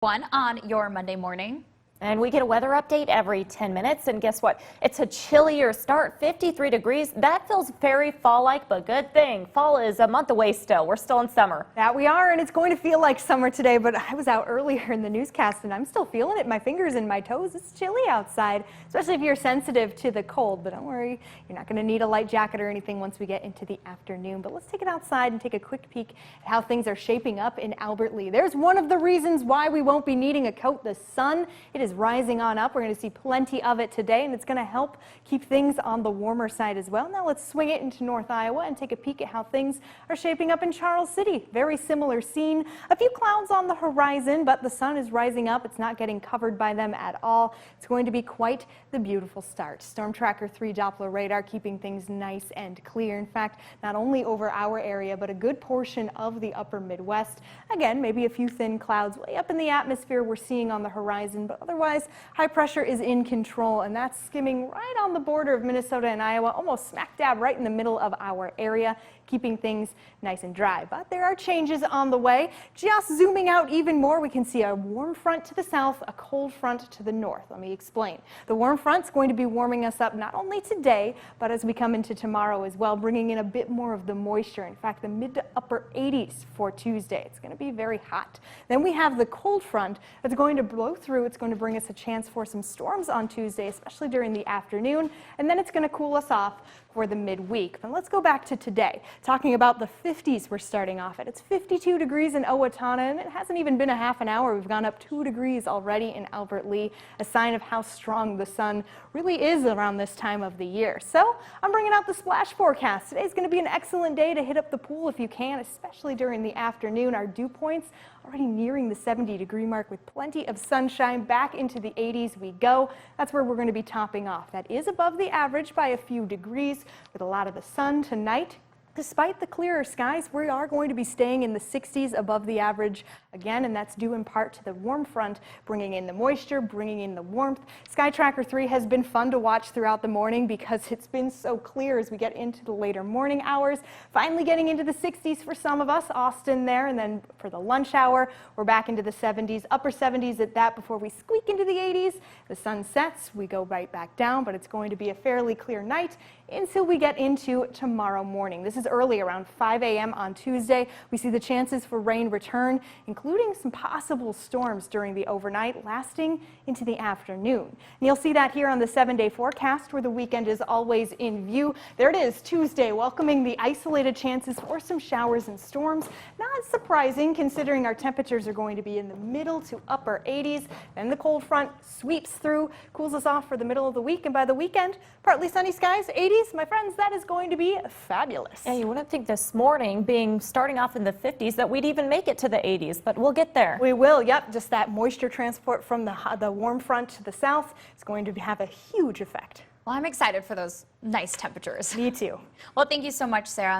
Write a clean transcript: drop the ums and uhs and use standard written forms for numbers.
One on your Monday morning. And we get a weather update every 10 minutes. And guess what? It's a chillier start, 53 degrees. That feels very fall-like, but good thing. Fall is a month away still. We're still in summer. That we are, and it's going to feel like summer today, but I was out earlier in the newscast and I'm still feeling it in my fingers and my toes. It's chilly outside, especially if you're sensitive to the cold. But don't worry, you're not going to need a light jacket or anything once we get into the afternoon. But let's take it outside and take a quick peek at how things are shaping up in Albert Lea. There's one of the reasons why we won't be needing a coat. The sun, it is rising on up. We're going to see plenty of it today, and it's going to help keep things on the warmer side as well. Now let's swing it into North Iowa and take a peek at how things are shaping up in Charles City. Very similar scene. A few clouds on the horizon, but the sun is rising up. It's not getting covered by them at all. It's going to be quite the beautiful start. Storm Tracker 3 Doppler radar keeping things nice and clear. In fact, not only over our area, but a good portion of the upper Midwest. Again, maybe a few thin clouds way up in the atmosphere we're seeing on the horizon, but otherwise high pressure is in control, and that's skimming right on the border of Minnesota and Iowa, almost smack dab right in the middle of our area, keeping things nice and dry. But there are changes on the way. Just zooming out even more, we can see a warm front to the south, a cold front to the north. Let me explain. The warm front's going to be warming us up not only today, but as we come into tomorrow as well, bringing in a bit more of the moisture. In fact, the mid to upper 80s for Tuesday. It's going to be very hot. Then we have the cold front that's going to blow through. It's going to bring us a chance for some storms on Tuesday, especially during the afternoon, and then it's going to cool us off for the midweek. But let's go back to today, talking about the 50s we're starting off at. It's 52 degrees in Owatonna, and it hasn't even been a half an hour. We've gone up 2 degrees already in Albert Lea, a sign of how strong the sun really is around this time of the year. So I'm bringing out the splash forecast. Today's going to be an excellent day to hit up the pool if you can, especially during the afternoon. Our dew points already nearing the 70-degree mark with plenty of sunshine. Back into the 80s we go. That's where we're going to be topping off. That is above the average by a few degrees with a lot of the sun tonight. Despite the clearer skies, we are going to be staying in the 60s above the average again, and that's due in part to the warm front bringing in the moisture, bringing in the warmth. Sky Tracker 3 has been fun to watch throughout the morning because it's been so clear as we get into the later morning hours. Finally getting into the 60s for some of us, Austin there, and then for the lunch hour, we're back into the 70s, upper 70s at that before we squeak into the 80s. The sun sets, we go right back down, but it's going to be a fairly clear night until we get into tomorrow morning. This is early, around 5 a.m. on Tuesday. We see the chances for rain return, including some possible storms during the overnight, lasting into the afternoon. And you'll see that here on the 7-day forecast, where the weekend is always in view. There it is, Tuesday, welcoming the isolated chances for some showers and storms. Not surprising, considering our temperatures are going to be in the middle to upper 80s. Then the cold front sweeps through, cools us off for the middle of the week, and by the weekend, partly sunny skies, 80s. My friends, that is going to be fabulous. Yeah, you wouldn't think this morning, starting off in the 50s, that we'd even make it to the 80s, but we'll get there. We will, yep. Just that moisture transport from the warm front to the south is going to have a huge effect. Well, I'm excited for those nice temperatures. Me too. Well, thank you so much, Sarah.